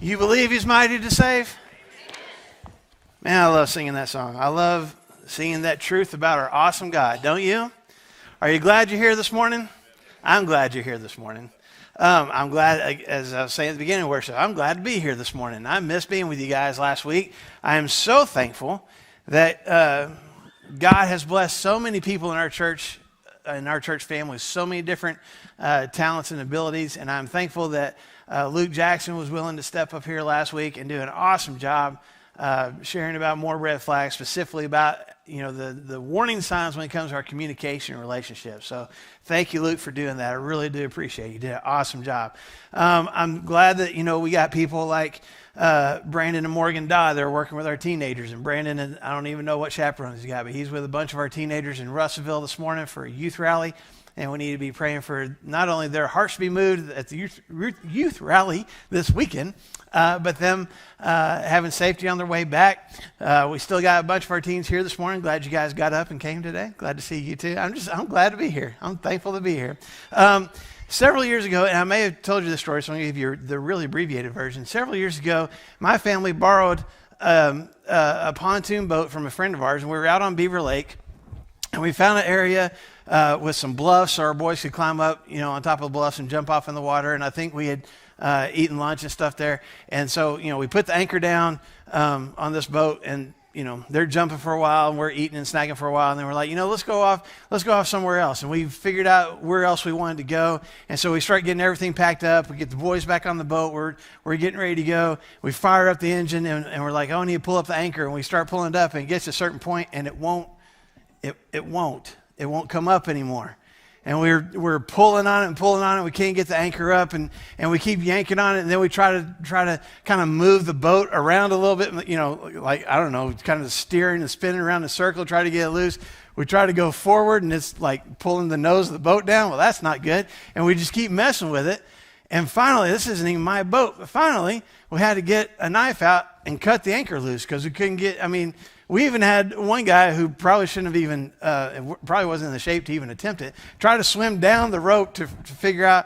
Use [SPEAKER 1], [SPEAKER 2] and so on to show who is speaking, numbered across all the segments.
[SPEAKER 1] You believe he's mighty to save? Man, I love singing that song. I love singing that truth about our awesome God, don't you? Are you glad you're here this morning? I'm glad you're here this morning. I'm glad, as I was saying at the beginning of worship, I'm glad to be here this morning. I missed being with you guys last week. I am so thankful that God has blessed so many people in our church family, so many different talents and abilities, and I'm thankful that Luke Jackson was willing to step up here last week and do an awesome job sharing about more red flags, specifically about the warning signs when it comes to our communication and relationships. So thank you, Luke, for doing that. I really do appreciate it. You did an awesome job. I'm glad that we got people like Brandon and Morgan Dodd. They're working with our teenagers, and Brandon, and I don't even know what chaperones he's got, but he's with a bunch of our teenagers in Russellville this morning for a youth rally. And we need to be praying for not only their hearts to be moved at the youth rally this weekend, but them having safety on their way back. We still got a bunch of our teens here this morning. Glad you guys got up and came today. Glad to see you too. I'm glad to be here. I'm thankful to be here. Several years ago, and I may have told you this story, so I'm going to give you the really abbreviated version. Several years ago, my family borrowed a pontoon boat from a friend of ours, and we were out on Beaver Lake, and we found an area with some bluffs so our boys could climb up, on top of the bluffs and jump off in the water. And I think we had eaten lunch and stuff there. And so, we put the anchor down on this boat, and, they're jumping for a while, and we're eating and snacking for a while. And then we're like, let's go off somewhere else. And we figured out where else we wanted to go. And so we start getting everything packed up. We get the boys back on the boat. We're getting ready to go. We fire up the engine, and we're like, I need to pull up the anchor. And we start pulling it up, and it gets to a certain point, and it won't come up anymore. And we're pulling on it. We can't get the anchor up, and we keep yanking on it. And then we try to kind of move the boat around a little bit, like, I don't know, kind of steering and spinning around in a circle, try to get it loose. We try to go forward, and it's like pulling the nose of the boat down. Well, that's not good. And we just keep messing with it. And finally, this isn't even my boat, but finally, we had to get a knife out and cut the anchor loose because we couldn't we even had one guy who probably shouldn't have even, probably wasn't in the shape to even attempt it, try to swim down the rope to figure out,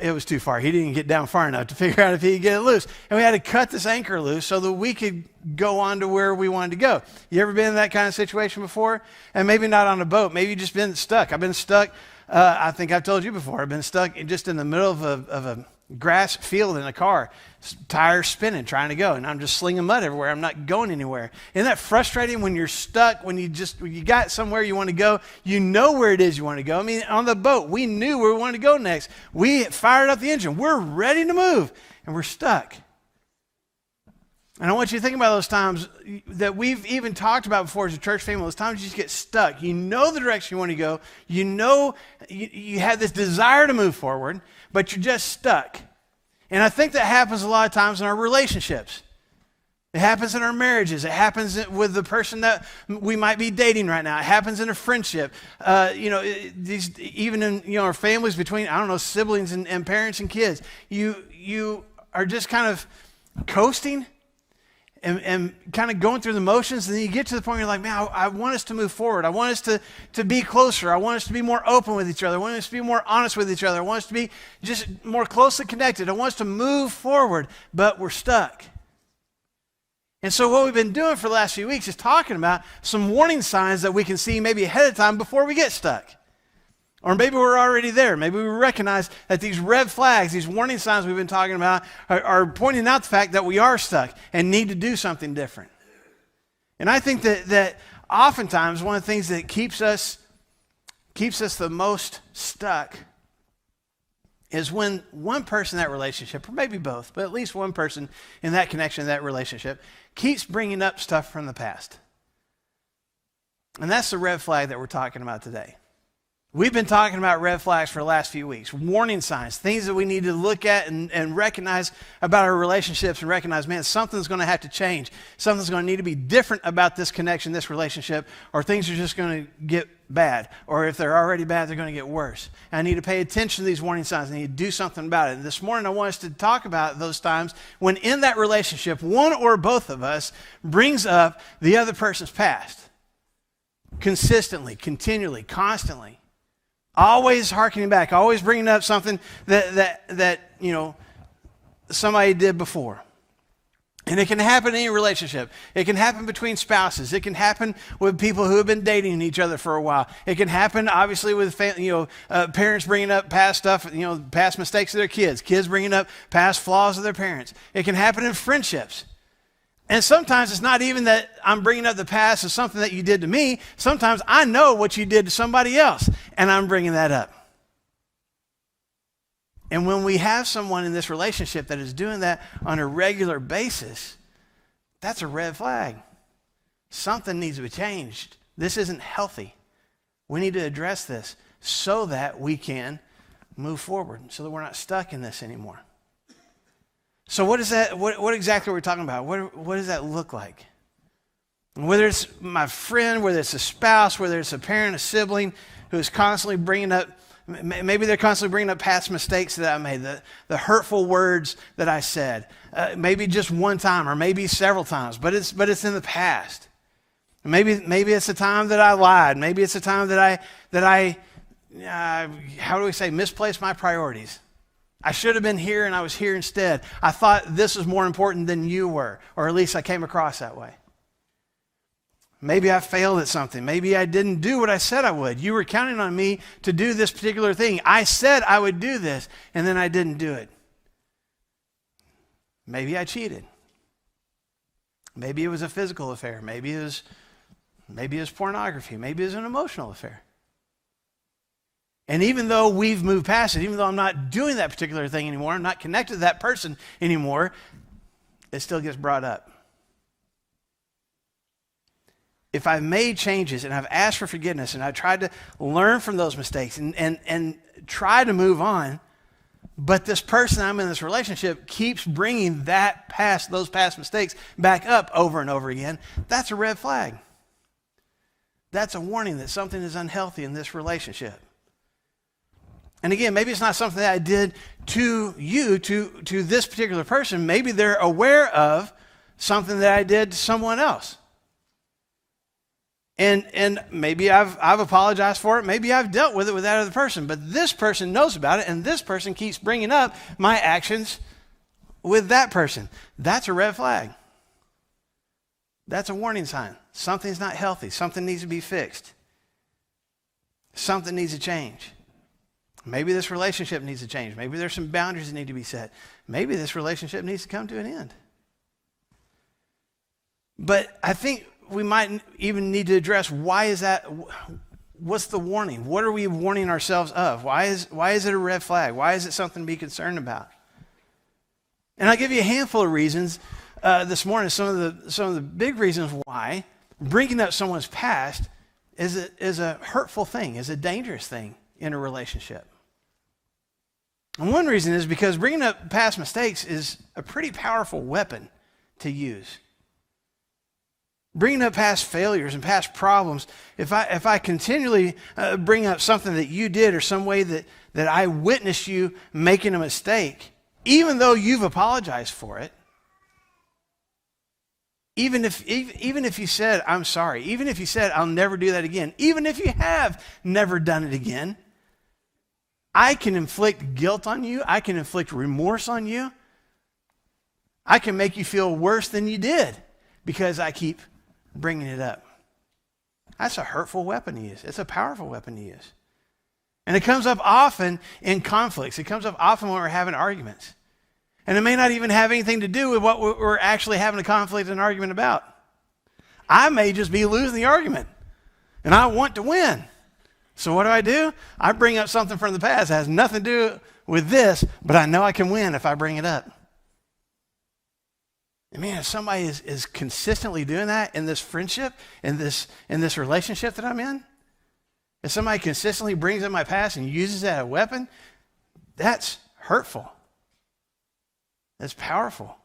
[SPEAKER 1] it was too far. He didn't get down far enough to figure out if he could get it loose. And we had to cut this anchor loose so that we could go on to where we wanted to go. You ever been in that kind of situation before? And maybe not on a boat. Maybe you've just been stuck. I've been stuck. I think I've told you before. I've been stuck just in the middle of a grass field in a car, tires spinning, trying to go, and I'm just slinging mud everywhere. I'm not going anywhere. Isn't that frustrating when you're stuck, when you got somewhere you want to go, you know where it is you want to go? On the boat, we knew where we wanted to go next. We fired up the engine. We're ready to move, and we're stuck. And I want you to think about those times that we've even talked about before as a church family, those times you just get stuck. You know the direction you want to go. You know you have this desire to move forward, but you're just stuck. And I think that happens a lot of times in our relationships. It happens in our marriages. It happens with the person that we might be dating right now. It happens in a friendship. Even in our families between, siblings and parents and kids. You are just kind of coasting and kind of going through the motions, and then you get to the point where you're like, man, I want us to move forward. I want us to be closer. I want us to be more open with each other. I want us to be more honest with each other. I want us to be just more closely connected. I want us to move forward, but we're stuck. And so what we've been doing for the last few weeks is talking about some warning signs that we can see maybe ahead of time before we get stuck. Or maybe we're already there. Maybe we recognize that these red flags, these warning signs we've been talking about are pointing out the fact that we are stuck and need to do something different. And I think that oftentimes one of the things that keeps us the most stuck is when one person in that relationship, or maybe both, but at least one person in that connection, that relationship, keeps bringing up stuff from the past. And that's the red flag that we're talking about today. We've been talking about red flags for the last few weeks, warning signs, things that we need to look at and recognize about our relationships and recognize, man, something's going to have to change. Something's going to need to be different about this connection, this relationship, or things are just going to get bad. Or if they're already bad, they're going to get worse. And I need to pay attention to these warning signs. I need to do something about it. And this morning, I want us to talk about those times when in that relationship, one or both of us brings up the other person's past. Consistently, continually, constantly. Always hearkening back, always bringing up something that somebody did before. And it can happen in any relationship. It can happen between spouses. It can happen with people who have been dating each other for a while. It can happen, obviously, with parents bringing up past stuff, past mistakes of their kids. Kids bringing up past flaws of their parents. It can happen in friendships. And sometimes it's not even that I'm bringing up the past as something that you did to me. Sometimes I know what you did to somebody else, and I'm bringing that up. And when we have someone in this relationship that is doing that on a regular basis, that's a red flag. Something needs to be changed. This isn't healthy. We need to address this so that we can move forward, so that we're not stuck in this anymore. So what is that? What exactly are we talking about? What does that look like? Whether it's my friend, whether it's a spouse, whether it's a parent, a sibling who is constantly bringing up, maybe they're constantly bringing up past mistakes that I made, the hurtful words that I said, maybe just one time or maybe several times, but it's in the past. Maybe it's the time that I lied. Maybe it's the time that I how do we say, misplaced my priorities. I should have been here and I was here instead. I thought this was more important than you were, or at least I came across that way. Maybe I failed at something. Maybe I didn't do what I said I would. You were counting on me to do this particular thing. I said I would do this, and then I didn't do it. Maybe I cheated. Maybe it was a physical affair. Maybe it was pornography. Maybe it was an emotional affair. And even though we've moved past it, even though I'm not doing that particular thing anymore, I'm not connected to that person anymore, it still gets brought up. If I've made changes and I've asked for forgiveness and I've tried to learn from those mistakes and try to move on, but this person I'm in this relationship keeps bringing those past mistakes back up over and over again, that's a red flag. That's a warning that something is unhealthy in this relationship. And again, maybe it's not something that I did to you, to this particular person. Maybe they're aware of something that I did to someone else. And maybe I've apologized for it. Maybe I've dealt with it with that other person. But this person knows about it, and this person keeps bringing up my actions with that person. That's a red flag. That's a warning sign. Something's not healthy. Something needs to be fixed. Something needs to change. Maybe this relationship needs to change. Maybe there's some boundaries that need to be set. Maybe this relationship needs to come to an end. But I think we might even need to address, why is that? What's the warning? What are we warning ourselves of? Why is it a red flag? Why is it something to be concerned about? And I'll give you a handful of reasons this morning. Some of the big reasons why bringing up someone's past is a hurtful thing, is a dangerous thing in a relationship. And one reason is because bringing up past mistakes is a pretty powerful weapon to use. Bringing up past failures and past problems, if I continually bring up something that you did or some way that I witnessed you making a mistake, even though you've apologized for it, even if you said, I'm sorry, even if you said, I'll never do that again, even if you have never done it again, I can inflict guilt on you. I can inflict remorse on you. I can make you feel worse than you did because I keep bringing it up. That's a hurtful weapon to use. It's a powerful weapon to use. And it comes up often in conflicts. It comes up often when we're having arguments. And it may not even have anything to do with what we're actually having a conflict and argument about. I may just be losing the argument, and I want to win. So what do? I bring up something from the past that has nothing to do with this, but I know I can win if I bring it up. And man, if somebody is consistently doing that in this friendship, in this relationship that I'm in, if somebody consistently brings up my past and uses that as a weapon, that's hurtful. That's powerful.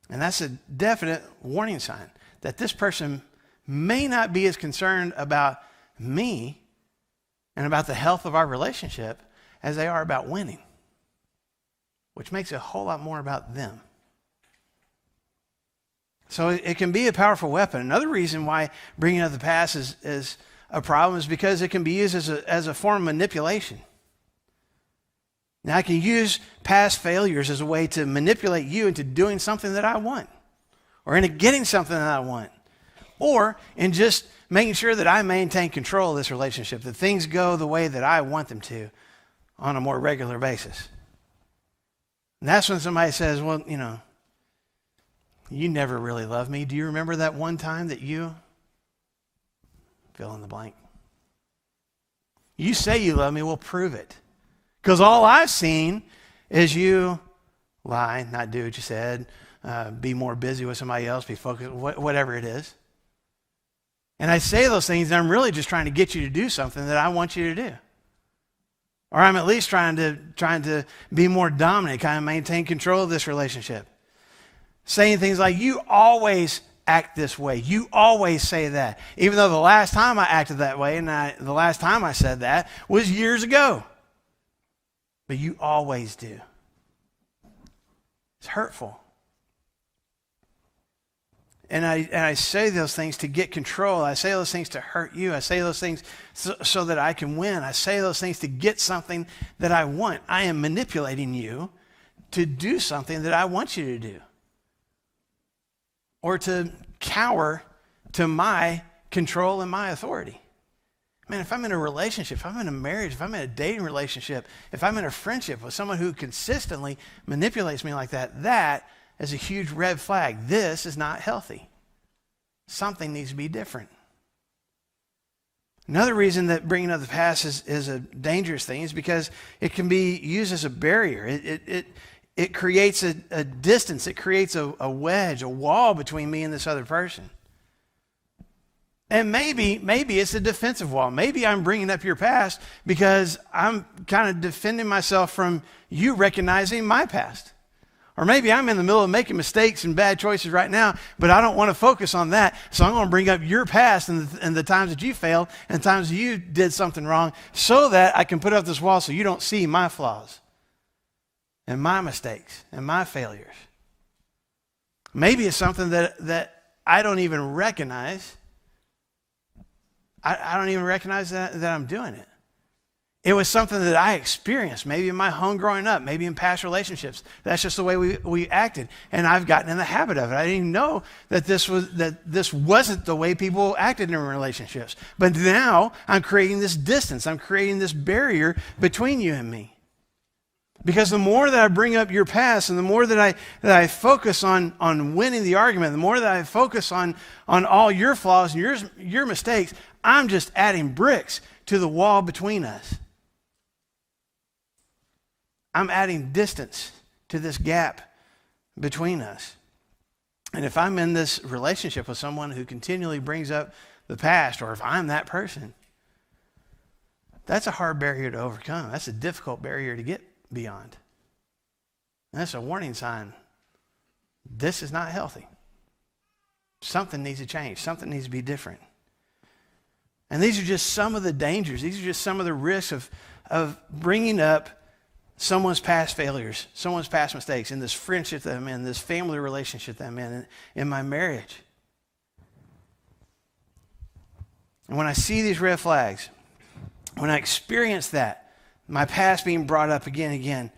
[SPEAKER 1] And that's a definite warning sign that this person may not be as concerned about me and about the health of our relationship as they are about winning, which makes it a whole lot more about them. So it can be a powerful weapon. Another reason why bringing up the past is a problem is because it can be used as a form of manipulation. Now, I can use past failures as a way to manipulate you into doing something that I want, or into getting something that I want, or in just making sure that I maintain control of this relationship, that things go the way that I want them to on a more regular basis. And that's when somebody says, well, you never really loved me. Do you remember that one time that you fill in the blank? You say you love me, well, prove it. Because all I've seen is you lie, not do what you said, be more busy with somebody else, be focused, whatever it is. And I say those things, and I'm really just trying to get you to do something that I want you to do. Or I'm at least trying to be more dominant, kind of maintain control of this relationship. Saying things like, you always act this way. You always say that. Even though the last time I acted that way, and the last time I said that was years ago. But you always do. It's hurtful. And I say those things to get control. I say those things to hurt you. I say those things so that I can win. I say those things to get something that I want. I am manipulating you to do something that I want you to do. Or to cower to my control and my authority. Man, if I'm in a relationship, if I'm in a marriage, if I'm in a dating relationship, if I'm in a friendship with someone who consistently manipulates me like that, that is a huge red flag. This is not healthy. Something needs to be different. Another reason that bringing up the past is a dangerous thing is because it can be used as a barrier. It creates a distance. It creates a wedge, a wall between me and this other person. And maybe it's a defensive wall. Maybe I'm bringing up your past because I'm kind of defending myself from you recognizing my past. Or maybe I'm in the middle of making mistakes and bad choices right now, but I don't want to focus on that. So I'm going to bring up your past and the times that you failed and the times you did something wrong so that I can put up this wall so you don't see my flaws and my mistakes and my failures. Maybe it's something that I don't even recognize. I don't even recognize that I'm doing it. It was something that I experienced, maybe in my home growing up, maybe in past relationships. That's just the way we acted. And I've gotten in the habit of it. I didn't even know that this wasn't the way people acted in relationships. But now I'm creating this distance. I'm creating this barrier between you and me. Because the more that I bring up your past and the more that I focus on winning the argument, the more that I focus on all your flaws and your mistakes, I'm just adding bricks to the wall between us. I'm adding distance to this gap between us. And if I'm in this relationship with someone who continually brings up the past, or if I'm that person, that's a hard barrier to overcome. That's a difficult barrier to get beyond. And that's a warning sign. This is not healthy. Something needs to change. Something needs to be different. And these are just some of the dangers. These are just some of the risks of bringing up someone's past failures, someone's past mistakes in this friendship that I'm in, this family relationship that I'm in my marriage. And when I see these red flags, when I experience that, my past being brought up again and again,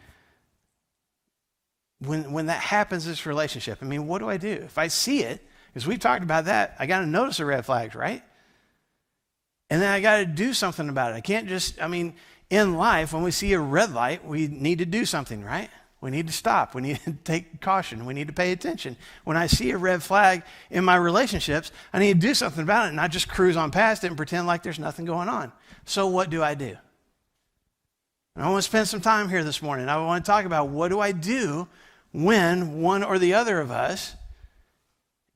[SPEAKER 1] when that happens in this relationship, I mean, what do I do? If I see it, because we've talked about that, I got to notice the red flags, right? And then I got to do something about it. I can't just, in life, when we see a red light, we need to do something, right? We need to stop. We need to take caution. We need to pay attention. When I see a red flag in my relationships, I need to do something about it and not just cruise on past it and pretend like there's nothing going on. So what do I do? And I want to spend some time here this morning. I want to talk about what do I do when one or the other of us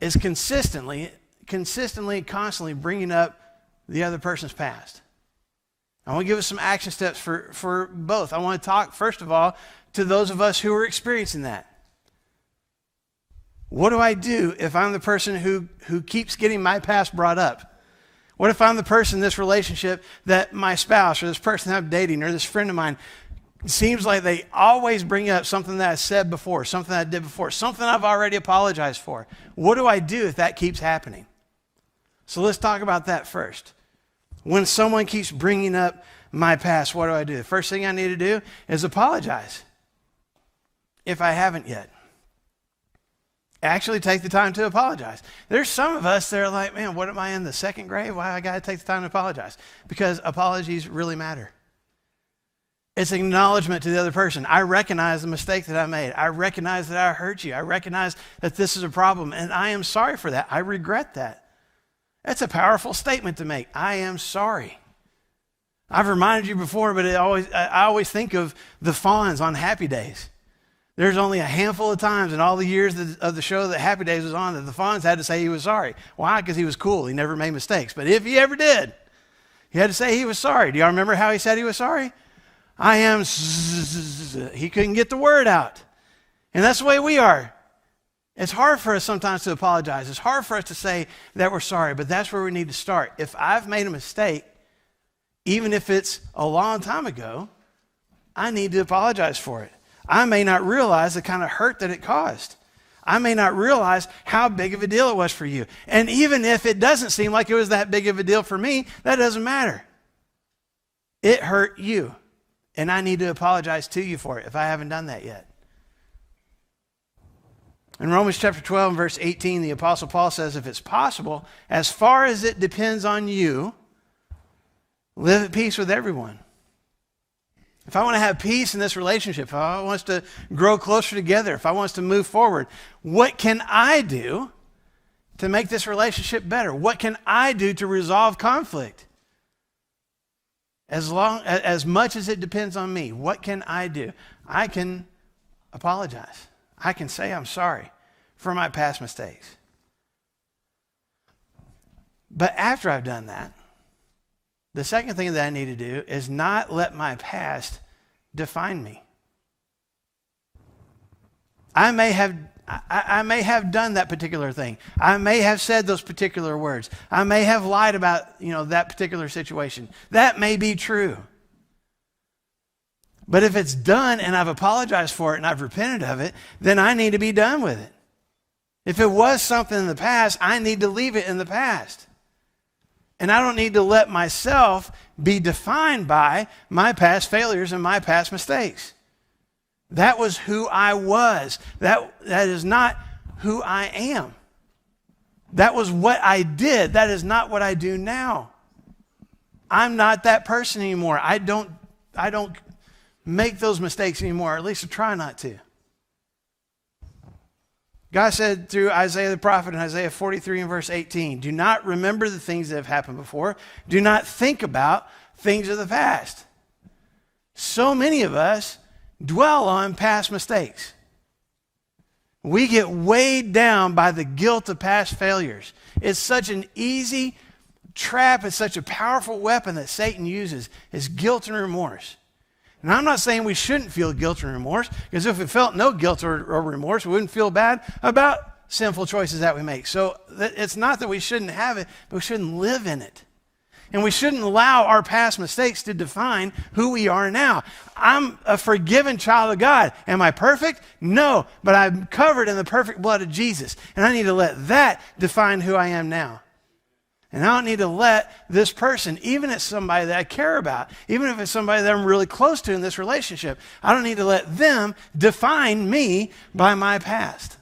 [SPEAKER 1] is constantly, constantly bringing up the other person's past. I want to give us some action steps for both. I want to talk, first of all, to those of us who are experiencing that. What do I do if I'm the person who keeps getting my past brought up? What if I'm the person in this relationship that my spouse or this person I'm dating or this friend of mine seems like they always bring up something that I said before, something that I did before, something I've already apologized for? What do I do if that keeps happening? So let's talk about that first. When someone keeps bringing up my past, what do? The first thing I need to do is apologize if I haven't yet. Actually take the time to apologize. There's some of us that are like, man, what am I in the second grade? Why I got to take the time to apologize? Because apologies really matter. It's acknowledgement to the other person. I recognize the mistake that I made. I recognize that I hurt you. I recognize that this is a problem, and I am sorry for that. I regret that. That's a powerful statement to make. I am sorry. I've reminded you before, but I always think of the Fonz on Happy Days. There's only a handful of times in all the years of the show that Happy Days was on that the Fonz had to say he was sorry. Why? Because he was cool. He never made mistakes. But if he ever did, he had to say he was sorry. Do y'all remember how he said he was sorry? I am, he couldn't get the word out. And that's the way we are. It's hard for us sometimes to apologize. It's hard for us to say that we're sorry, but that's where we need to start. If I've made a mistake, even if it's a long time ago, I need to apologize for it. I may not realize the kind of hurt that it caused. I may not realize how big of a deal it was for you. And even if it doesn't seem like it was that big of a deal for me, that doesn't matter. It hurt you. And I need to apologize to you for it if I haven't done that yet. In Romans chapter 12 and verse 18, the Apostle Paul says, if it's possible, as far as it depends on you, live at peace with everyone. If I want to have peace in this relationship, if I want us to grow closer together, if I want us to move forward, what can I do to make this relationship better? What can I do to resolve conflict? As much as it depends on me, what can I do? I can apologize. I can say I'm sorry for my past mistakes. But after I've done that, the second thing that I need to do is not let my past define me. I may have done that particular thing. I may have said those particular words. I may have lied about, that particular situation. That may be true. But if it's done and I've apologized for it and I've repented of it, then I need to be done with it. If it was something in the past, I need to leave it in the past. And I don't need to let myself be defined by my past failures and my past mistakes. That was who I was. That is not who I am. That was what I did. That is not what I do now. I'm not that person anymore. I don't make those mistakes anymore, or at least I try not to. God said through Isaiah the prophet in Isaiah 43 and verse 18, do not remember the things that have happened before. Do not think about things of the past. So many of us dwell on past mistakes. We get weighed down by the guilt of past failures. It's such an easy trap. It's such a powerful weapon that Satan uses, is guilt and remorse. And I'm not saying we shouldn't feel guilt and remorse, because if we felt no guilt or remorse, we wouldn't feel bad about sinful choices that we make. So it's not that we shouldn't have it, but we shouldn't live in it. And we shouldn't allow our past mistakes to define who we are now. I'm a forgiven child of God. Am I perfect? No, but I'm covered in the perfect blood of Jesus. And I need to let that define who I am now. And I don't need to let this person, even if it's somebody that I care about, even if it's somebody that I'm really close to in this relationship, I don't need to let them define me by my past.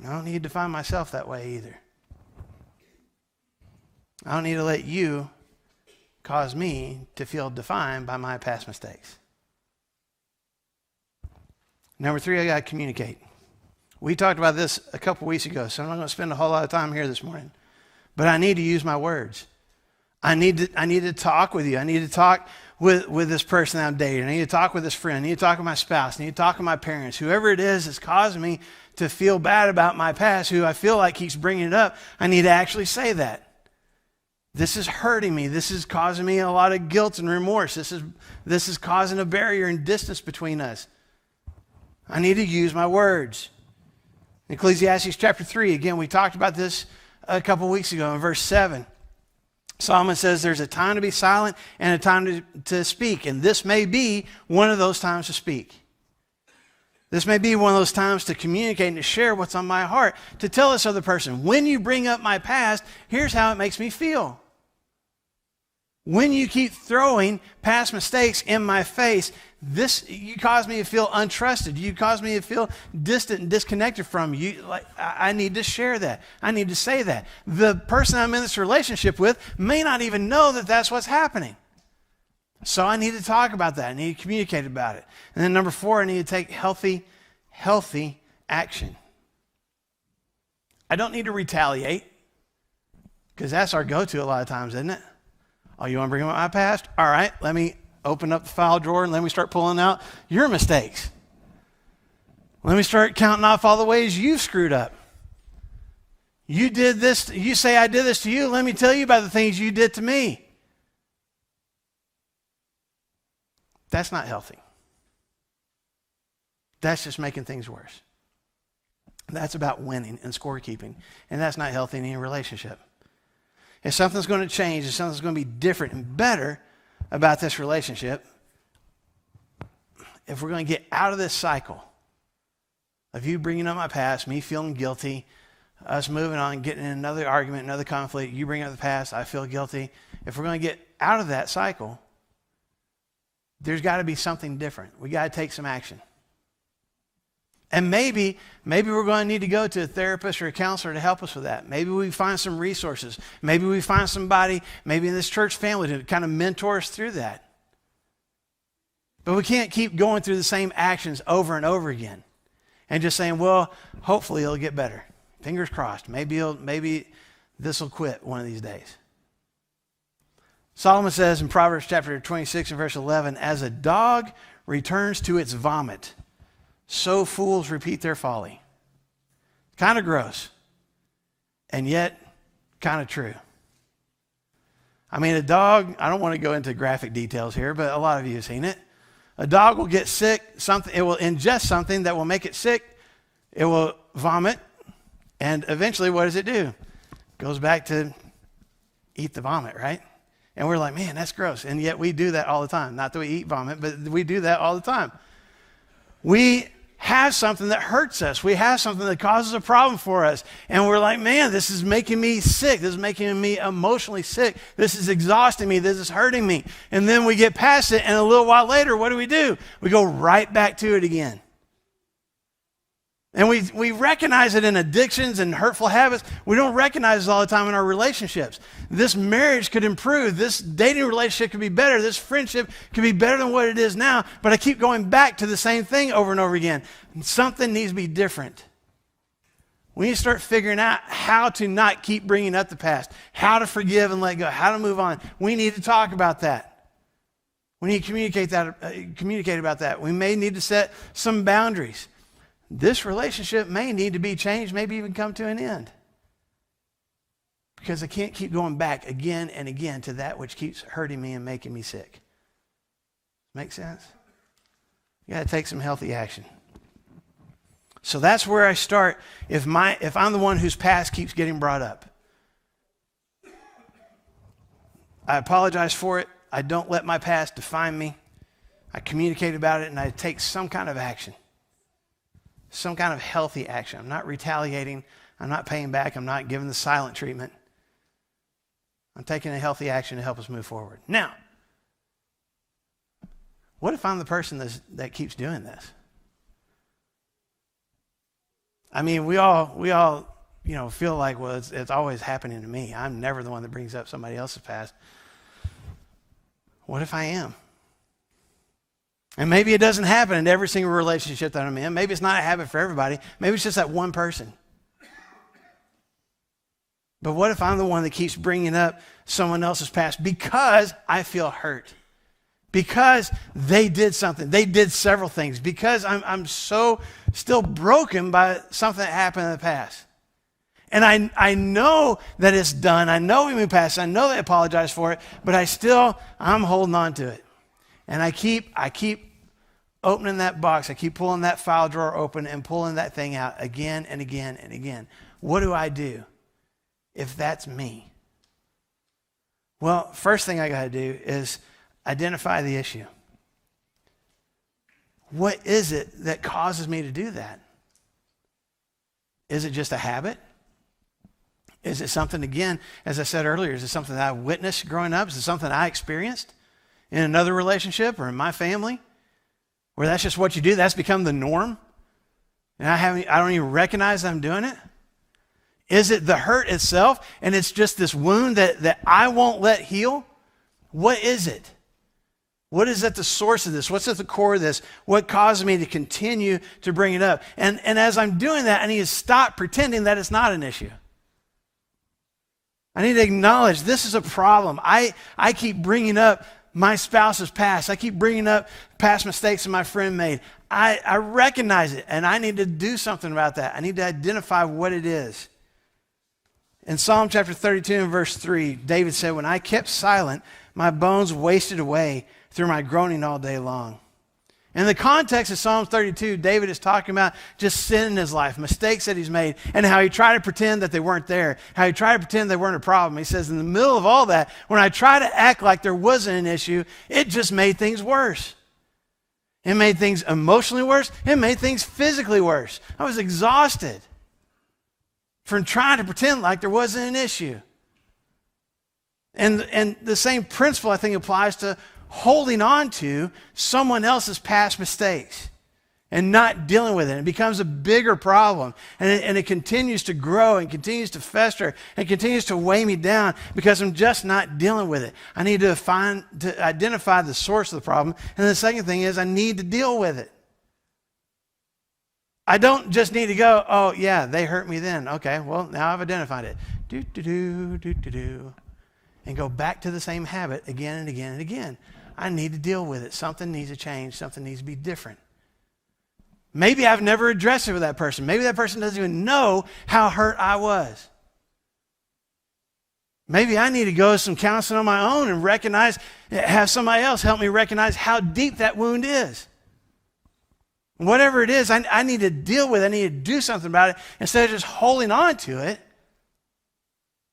[SPEAKER 1] I don't need to define myself that way either. I don't need to let you cause me to feel defined by my past mistakes. Number 3, I got to communicate. We talked about this a couple weeks ago, so I'm not going to spend a whole lot of time here this morning. But I need to use my words. I need to talk with you. I need to talk with this person that I'm dating. I need to talk with this friend. I need to talk with my spouse. I need to talk with my parents. Whoever it is that's causing me to feel bad about my past, who I feel like keeps bringing it up, I need to actually say that. This is hurting me. This is causing me a lot of guilt and remorse. This is causing a barrier and distance between us. I need to use my words. Ecclesiastes chapter 3, again, we talked about this a couple weeks ago in verse 7. Solomon says there's a time to be silent and a time to speak, and this may be one of those times to speak. This may be one of those times to communicate and to share what's on my heart, to tell this other person, when you bring up my past, here's how it makes me feel. When you keep throwing past mistakes in my face, you cause me to feel untrusted. You cause me to feel distant and disconnected from you. Like, I need to share that. I need to say that. The person I'm in this relationship with may not even know that that's what's happening. So I need to talk about that. I need to communicate about it. And then number 4, I need to take healthy action. I don't need to retaliate, because that's our go-to a lot of times, isn't it? Oh, you want to bring up my past? All right, let me open up the file drawer and let me start pulling out your mistakes. Let me start counting off all the ways you've screwed up. You did this, you say I did this to you, let me tell you about the things you did to me. That's not healthy. That's just making things worse. That's about winning and scorekeeping, and that's not healthy in any relationship. If something's going to change, if something's going to be different and better about this relationship, if we're going to get out of this cycle of you bringing up my past, me feeling guilty, us moving on, getting in another argument, another conflict, you bring up the past, I feel guilty. If we're going to get out of that cycle, there's got to be something different. We got to take some action. And maybe we're going to need to go to a therapist or a counselor to help us with that. Maybe we find some resources. Maybe we find somebody, maybe in this church family, to kind of mentor us through that. But we can't keep going through the same actions over and over again and just saying, well, hopefully it'll get better. Fingers crossed. Maybe this will quit one of these days. Solomon says in Proverbs chapter 26 and verse 11, as a dog returns to its vomit, so fools repeat their folly. Kind of gross, and yet kind of true. I mean, a dog, I don't want to go into graphic details here, but a lot of you have seen it. A dog will get sick, it will ingest something that will make it sick, it will vomit, and eventually what does it do? It goes back to eat the vomit, right? And we're like, man, that's gross. And yet we do that all the time. Not that we eat vomit, but we do that all the time. We have something that hurts us. We have something that causes a problem for us. And we're like, man, this is making me sick. This is making me emotionally sick. This is exhausting me. This is hurting me. And then we get past it, and a little while later, what do? We go right back to it again. And we recognize it in addictions and hurtful habits. We don't recognize it all the time in our relationships. This marriage could improve. This dating relationship could be better. This friendship could be better than what it is now. But I keep going back to the same thing over and over again. And something needs to be different. We need to start figuring out how to not keep bringing up the past, how to forgive and let go, how to move on. We need to talk about that. We need to communicate about that. We may need to set some boundaries. This relationship may need to be changed, maybe even come to an end. Because I can't keep going back again and again to that which keeps hurting me and making me sick. Make sense? You got to take some healthy action. So that's where I start if I'm the one whose past keeps getting brought up. I apologize for it. I don't let my past define me. I communicate about it and I take some kind of action. Some kind of healthy action. I'm not retaliating. I'm not paying back. I'm not giving the silent treatment. I'm taking a healthy action to help us move forward. Now, what if I'm the person that keeps doing this? I mean, we all feel like, well, it's always happening to me. I'm never the one that brings up somebody else's past. What if I am? And maybe it doesn't happen in every single relationship that I'm in. Maybe it's not a habit for everybody. Maybe it's just that one person. But what if I'm the one that keeps bringing up someone else's past because I feel hurt? Because they did something. They did several things. Because I'm so still broken by something that happened in the past. And I know that it's done. I know we moved past it. I know they apologized for it. But I'm holding on to it. And I keep opening that box. I keep pulling that file drawer open and pulling that thing out again and again and again. What do I do if that's me? Well, first thing I got to do is identify the issue. What is it that causes me to do that? Is it just a habit? Is it something, again, as I said earlier, is it something that I witnessed growing up? Is it something I experienced in another relationship or in my family? Where that's just what you do, that's become the norm? And I don't even recognize I'm doing it? Is it the hurt itself and it's just this wound that I won't let heal? What is it? What is at the source of this? What's at the core of this? What caused me to continue to bring it up? And as I'm doing that, I need to stop pretending that it's not an issue. I need to acknowledge this is a problem. I keep bringing up my spouse's past. I keep bringing up past mistakes that my friend made. I recognize it, and I need to do something about that. I need to identify what it is. In Psalm chapter 32 and verse 3, David said, when I kept silent, my bones wasted away through my groaning all day long. In the context of Psalm 32, David is talking about just sin in his life, mistakes that he's made, and how he tried to pretend that they weren't there, how he tried to pretend they weren't a problem. He says, in the middle of all that, when I try to act like there wasn't an issue, it just made things worse. It made things emotionally worse. It made things physically worse. I was exhausted from trying to pretend like there wasn't an issue. And the same principle, I think, applies to holding on to someone else's past mistakes and not dealing with it. It becomes a bigger problem, and it continues to grow and continues to fester and continues to weigh me down because I'm just not dealing with it. I need to identify the source of the problem, and the second thing is I need to deal with it. I don't just need to go, oh yeah, they hurt me then. Okay, well now I've identified it. And go back to the same habit again and again and again. I need to deal with it. Something needs to change. Something needs to be different. Maybe I've never addressed it with that person. Maybe that person doesn't even know how hurt I was. Maybe I need to go to some counseling on my own and have somebody else help me recognize how deep that wound is. Whatever it is, I need to deal with it. I need to do something about it instead of just holding on to it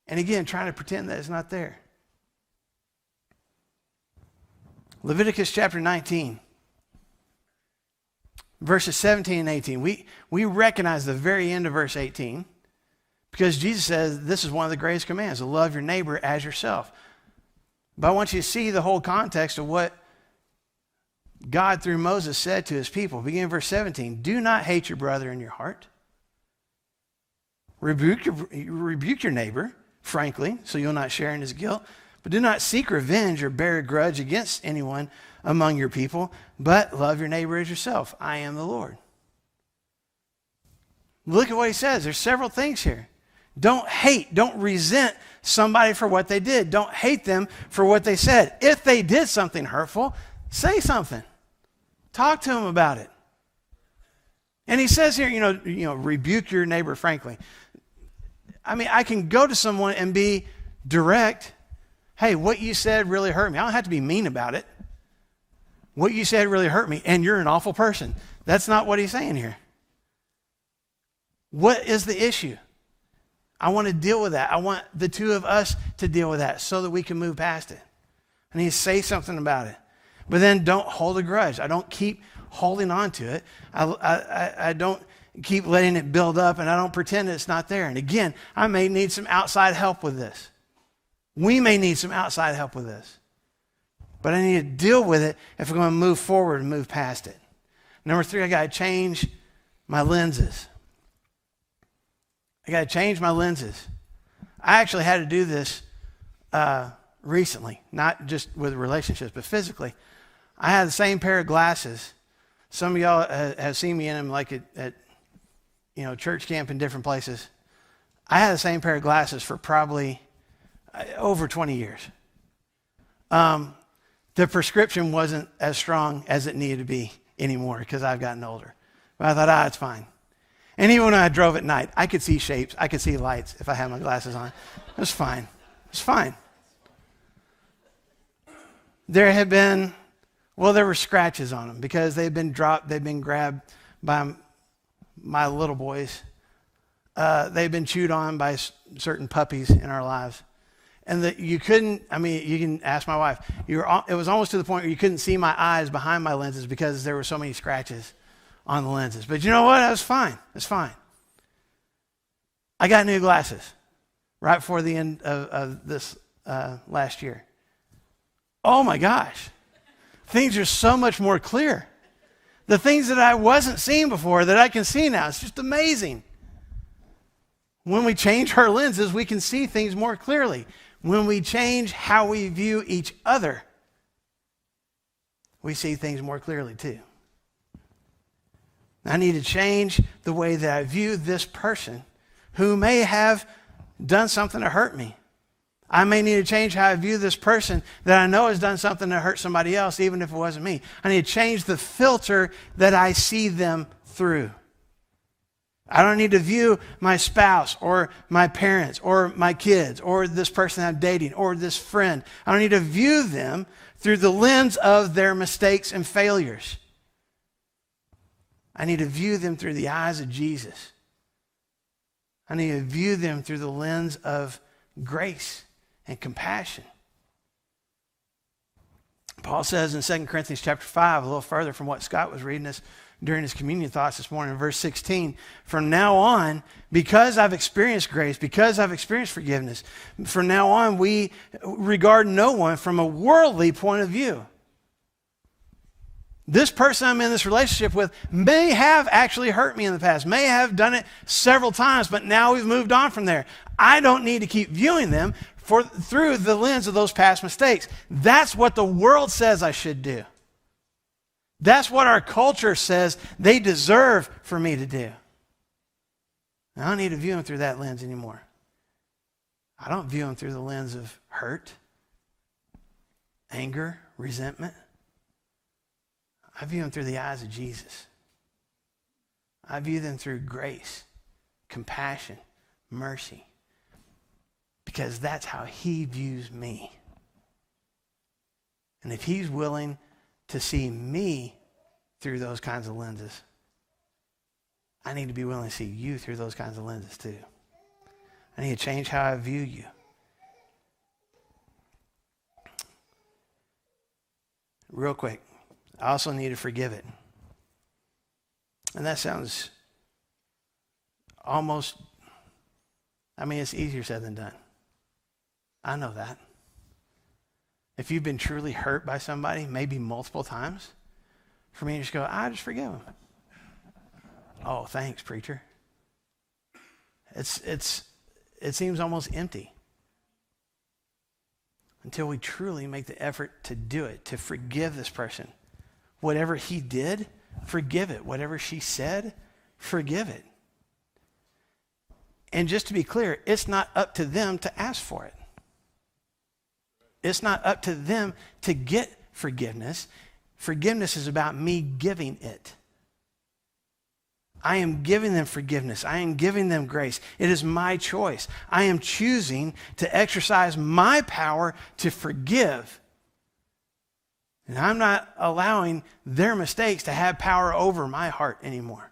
[SPEAKER 1] and again trying to pretend that it's not there. Leviticus chapter 19, verses 17 and 18. We recognize the very end of verse 18 because Jesus says this is one of the greatest commands, to love your neighbor as yourself. But I want you to see the whole context of what God through Moses said to his people. Beginning in verse 17, do not hate your brother in your heart. Rebuke your neighbor, frankly, so you'll not share in his guilt. But do not seek revenge or bear a grudge against anyone among your people, but love your neighbor as yourself. I am the Lord. Look at what he says. There's several things here. Don't hate, don't resent somebody for what they did. Don't hate them for what they said. If they did something hurtful, say something. Talk to them about it. And he says here, rebuke your neighbor frankly. I mean, I can go to someone and be direct. Hey, what you said really hurt me. I don't have to be mean about it. What you said really hurt me, and you're an awful person. That's not what he's saying here. What is the issue? I want to deal with that. I want the two of us to deal with that so that we can move past it. I need to say something about it. But then don't hold a grudge. I don't keep holding on to it. I don't keep letting it build up, and I don't pretend it's not there. And again, I may need some outside help with this. We may need some outside help with this. But I need to deal with it if we're going to move forward and move past it. Number 3, I got to change my lenses. I got to change my lenses. I actually had to do this recently, not just with relationships, but physically. I had the same pair of glasses. Some of y'all have seen me in them, like at church camp and different places. I had the same pair of glasses for probably over 20 years. The prescription wasn't as strong as it needed to be anymore because I've gotten older. But I thought, it's fine. And even when I drove at night, I could see shapes. I could see lights if I had my glasses on. It was fine. It's fine. There were scratches on them because they'd been dropped. They'd been grabbed by my little boys. They'd been chewed on by certain puppies in our lives. And you can ask my wife. It was almost to the point where you couldn't see my eyes behind my lenses because there were so many scratches on the lenses. But you know what? That was fine. It's fine. I got new glasses. right before the end of this last year. Oh my gosh, things are so much more clear. The things that I wasn't seeing before that I can see now, it's just amazing. When we change our lenses, we can see things more clearly. When we change how we view each other, we see things more clearly too. I need to change the way that I view this person who may have done something to hurt me. I may need to change how I view this person that I know has done something to hurt somebody else, even if it wasn't me. I need to change the filter that I see them through. I don't need to view my spouse or my parents or my kids or this person I'm dating or this friend. I don't need to view them through the lens of their mistakes and failures. I need to view them through the eyes of Jesus. I need to view them through the lens of grace and compassion. Paul says in 2 Corinthians chapter 5, a little further from what Scott was reading us during his communion thoughts this morning, in verse 16, from now on, because I've experienced grace, because I've experienced forgiveness, from now on we regard no one from a worldly point of view. This person I'm in this relationship with may have actually hurt me in the past, may have done it several times, but now we've moved on from there. I don't need to keep viewing them through the lens of those past mistakes. That's what the world says I should do. That's what our culture says they deserve for me to do. I don't need to view them through that lens anymore. I don't view them through the lens of hurt, anger, resentment. I view them through the eyes of Jesus. I view them through grace, compassion, mercy, because that's how he views me. And if he's willing to see me through those kinds of lenses, I need to be willing to see you through those kinds of lenses too. I need to change how I view you. Real quick, I also need to forgive it. And that sounds almost, it's easier said than done. I know that. If you've been truly hurt by somebody, maybe multiple times, for me to just go, I just forgive them. Oh, thanks, preacher. It seems almost empty until we truly make the effort to do it, to forgive this person. Whatever he did, forgive it. Whatever she said, forgive it. And just to be clear, it's not up to them to ask for it. It's not up to them to get forgiveness. Forgiveness is about me giving it. I am giving them forgiveness. I am giving them grace. It is my choice. I am choosing to exercise my power to forgive. And I'm not allowing their mistakes to have power over my heart anymore.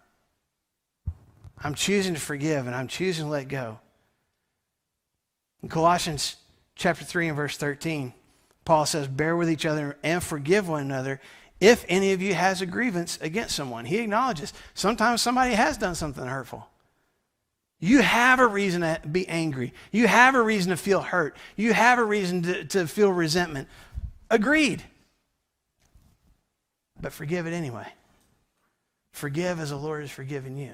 [SPEAKER 1] I'm choosing to forgive and I'm choosing to let go. In Colossians chapter 3 and verse 13, Paul says, bear with each other and forgive one another if any of you has a grievance against someone. He acknowledges sometimes somebody has done something hurtful. You have a reason to be angry. You have a reason to feel hurt. You have a reason to feel resentment. Agreed. But forgive it anyway. Forgive as the Lord has forgiven you.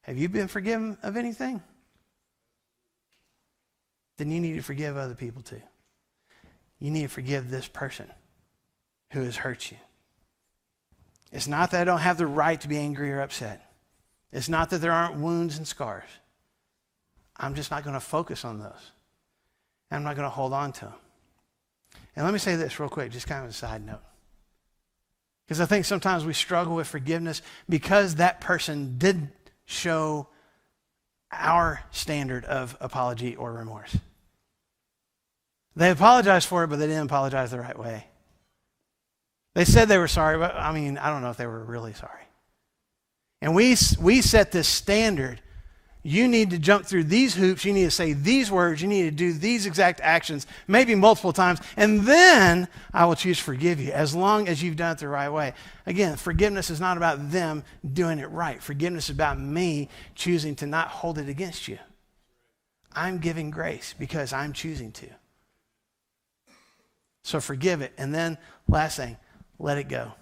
[SPEAKER 1] Have you been forgiven of anything? Then you need to forgive other people too. You need to forgive this person who has hurt you. It's not that I don't have the right to be angry or upset. It's not that there aren't wounds and scars. I'm just not going to focus on those. I'm not going to hold on to them. And let me say this real quick, just kind of a side note. Because I think sometimes we struggle with forgiveness because that person did show our standard of apology or remorse. They apologized for it, but they didn't apologize the right way. They said they were sorry, but I don't know if they were really sorry. And we set this standard. You need to jump through these hoops. You need to say these words. You need to do these exact actions, maybe multiple times. And then I will choose to forgive you as long as you've done it the right way. Again, forgiveness is not about them doing it right. Forgiveness is about me choosing to not hold it against you. I'm giving grace because I'm choosing to. So forgive it. And then last thing, let it go.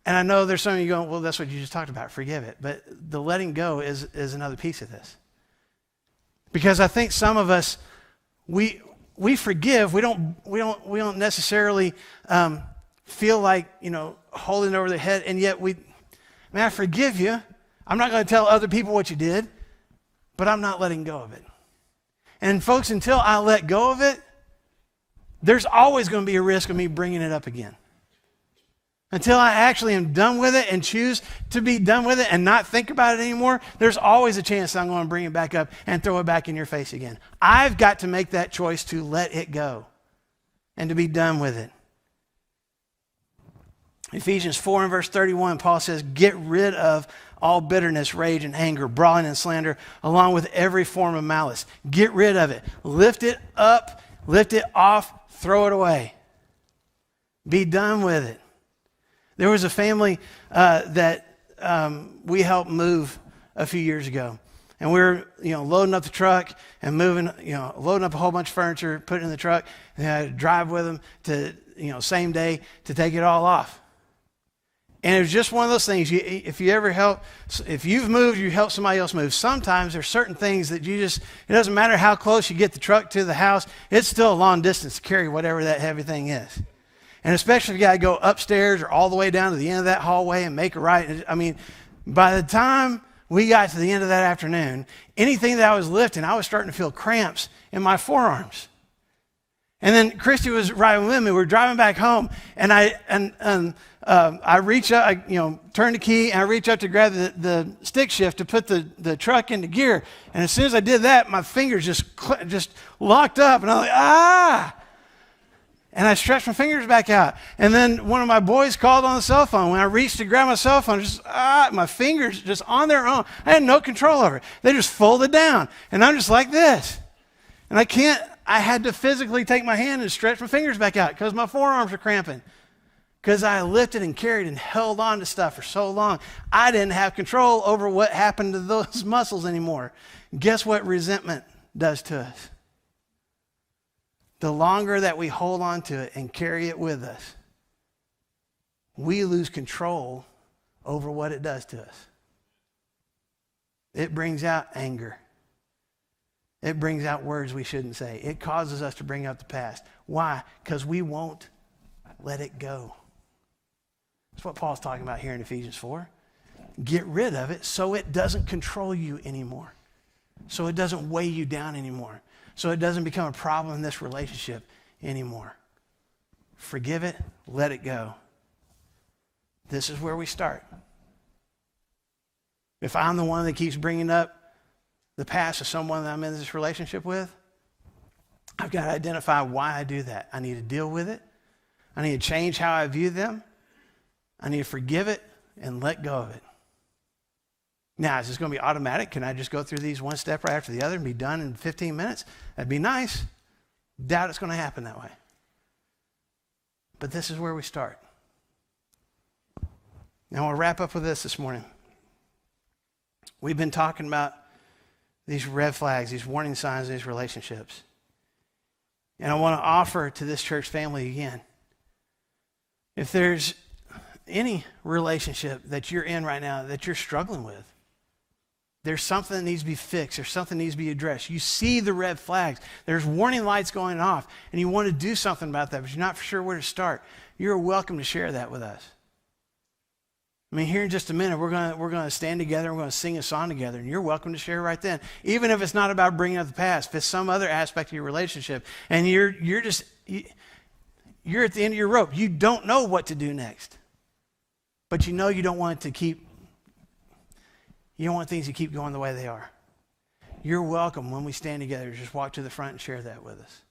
[SPEAKER 1] And I know there's some of you going, well, that's what you just talked about, forgive it. But the letting go is another piece of this. Because I think some of us, we forgive, we don't necessarily feel like, holding it over the head, and yet I forgive you. I'm not going to tell other people what you did, but I'm not letting go of it. And folks, until I let go of it, there's always going to be a risk of me bringing it up again. Until I actually am done with it and choose to be done with it and not think about it anymore, there's always a chance I'm going to bring it back up and throw it back in your face again. I've got to make that choice to let it go and to be done with it. Ephesians 4 and verse 31, Paul says, get rid of all bitterness, rage, and anger, brawling and slander, along with every form of malice. Get rid of it. Lift it up, lift it off, throw it away. Be done with it. There was a family that we helped move a few years ago. And we were, loading up the truck and moving, loading up a whole bunch of furniture, putting it in the truck, and I had to drive with them to, same day to take it all off. And it was just one of those things. If you've moved, you help somebody else move. Sometimes there's certain things that it doesn't matter how close you get the truck to the house, it's still a long distance to carry whatever that heavy thing is. And especially if you got to go upstairs or all the way down to the end of that hallway and make a right. I mean, by the time we got to the end of that afternoon, anything that I was lifting, I was starting to feel cramps in my forearms. And then Christy was riding with me. We were driving back home, and I reach up, I turn the key, and I reach up to grab the stick shift to put the truck into gear. And as soon as I did that, my fingers just locked up, and I'm like, ah! And I stretched my fingers back out. And then one of my boys called on the cell phone. When I reached to grab my cell phone, my fingers just on their own. I had no control over it. They just folded down. And I'm just like this. And I had to physically take my hand and stretch my fingers back out because my forearms are cramping. Because I lifted and carried and held on to stuff for so long. I didn't have control over what happened to those muscles anymore. Guess what resentment does to us? The longer that we hold on to it and carry it with us, we lose control over what it does to us. It brings out anger. It brings out words we shouldn't say. It causes us to bring up the past. Why? Because we won't let it go. That's what Paul's talking about here in Ephesians 4. Get rid of it so it doesn't control you anymore. So it doesn't weigh you down anymore. So it doesn't become a problem in this relationship anymore. Forgive it, let it go. This is where we start. If I'm the one that keeps bringing up the past of someone that I'm in this relationship with, I've got to identify why I do that. I need to deal with it. I need to change how I view them. I need to forgive it and let go of it. Now, is this going to be automatic? Can I just go through these one step right after the other and be done in 15 minutes? That'd be nice. Doubt it's going to happen that way. But this is where we start. Now, we'll wrap up with this morning. We've been talking about these red flags, these warning signs in these relationships. And I want to offer to this church family again, if there's any relationship that you're in right now that you're struggling with, there's something that needs to be fixed. There's something that needs to be addressed. You see the red flags. There's warning lights going off, and you want to do something about that, but you're not sure where to start. You're welcome to share that with us. I mean, here in just a minute, we're going to stand together and we're going to sing a song together, and you're welcome to share right then. Even if it's not about bringing up the past, if it's some other aspect of your relationship, and you're at the end of your rope. You don't know what to do next, but you know you don't want things to keep going the way they are. You're welcome when we stand together. Just walk to the front and share that with us.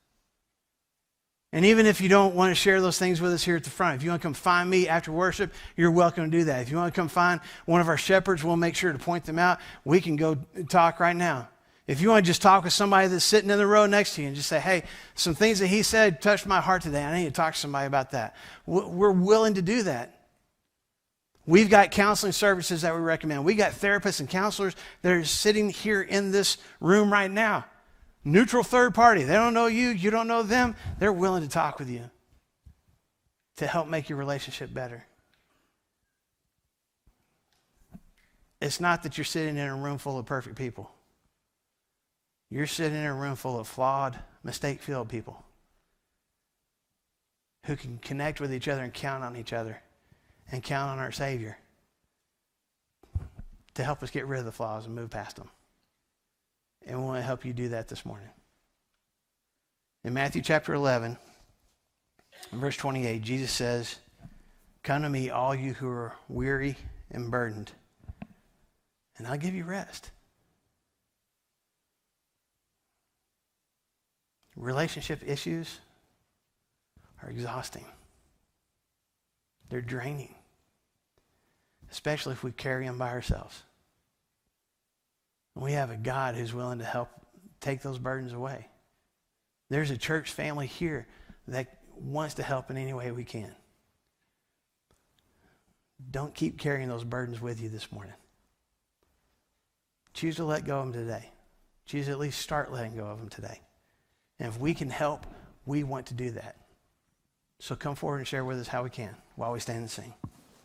[SPEAKER 1] And even if you don't want to share those things with us here at the front, if you want to come find me after worship, you're welcome to do that. If you want to come find one of our shepherds, we'll make sure to point them out. We can go talk right now. If you want to just talk with somebody that's sitting in the row next to you and just say, hey, some things that he said touched my heart today. I need to talk to somebody about that. We're willing to do that. We've got counseling services that we recommend. We got therapists and counselors that are sitting here in this room right now. Neutral third party. They don't know you. You don't know them. They're willing to talk with you to help make your relationship better. It's not that you're sitting in a room full of perfect people. You're sitting in a room full of flawed, mistake-filled people who can connect with each other and count on each other and count on our Savior to help us get rid of the flaws and move past them. And we want to help you do that this morning. In Matthew chapter 11, verse 28, Jesus says, "Come to me, all you who are weary and burdened, and I'll give you rest." Relationship issues are exhausting. They're draining, especially if we carry them by ourselves. And we have a God who's willing to help take those burdens away. There's a church family here that wants to help in any way we can. Don't keep carrying those burdens with you this morning. Choose to let go of them today. Choose to at least start letting go of them today. And if we can help, we want to do that. So come forward and share with us how we can while we stand and sing.